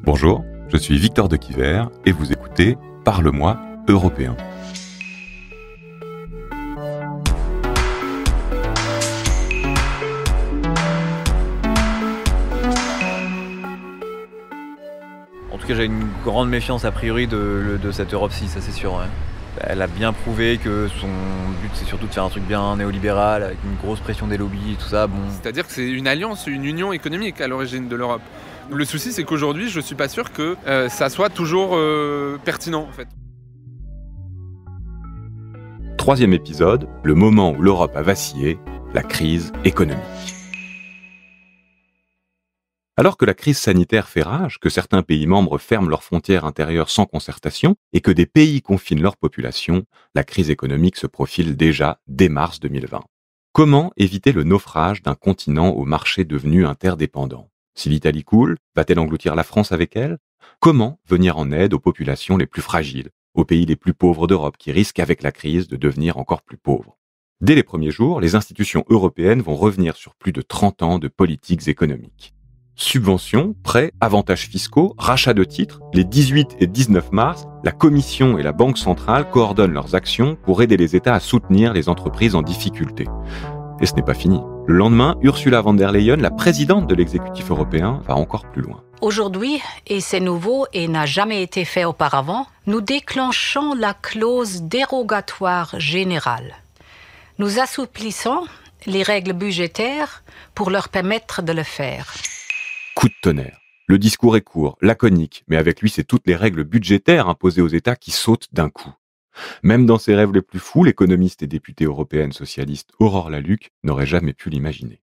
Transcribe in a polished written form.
Bonjour, je suis Victor de Quiver et vous écoutez Parle-moi européen. En tout cas, j'ai une grande méfiance a priori de cette Europe-ci, ça c'est sûr. Ouais. Elle a bien prouvé que son but c'est surtout de faire un truc bien néolibéral, avec une grosse pression des lobbies et tout ça. Bon. C'est-à-dire que c'est une alliance, une union économique à l'origine de l'Europe. Le souci c'est qu'aujourd'hui, je suis pas sûr que ça soit toujours pertinent en fait. Troisième épisode, le moment où l'Europe a vacillé, la crise économique. Alors que la crise sanitaire fait rage, que certains pays membres ferment leurs frontières intérieures sans concertation et que des pays confinent leur population, la crise économique se profile déjà dès mars 2020. Comment éviter le naufrage d'un continent au marché devenu interdépendant ? Si l'Italie coule, va-t-elle engloutir la France avec elle ? Comment venir en aide aux populations les plus fragiles, aux pays les plus pauvres d'Europe qui risquent avec la crise de devenir encore plus pauvres ? Dès les premiers jours, les institutions européennes vont revenir sur plus de 30 ans de politiques économiques. Subventions, prêts, avantages fiscaux, rachats de titres, les 18 et 19 mars, la Commission et la Banque centrale coordonnent leurs actions pour aider les États à soutenir les entreprises en difficulté. Et ce n'est pas fini. Le lendemain, Ursula von der Leyen, la présidente de l'exécutif européen, va encore plus loin. Aujourd'hui, et c'est nouveau et n'a jamais été fait auparavant, nous déclenchons la clause dérogatoire générale. Nous assouplissons les règles budgétaires pour leur permettre de le faire. Coup de tonnerre. Le discours est court, laconique, mais avec lui, c'est toutes les règles budgétaires imposées aux États qui sautent d'un coup. Même dans ses rêves les plus fous, l'économiste et députée européenne socialiste Aurore Lalucq n'aurait jamais pu l'imaginer.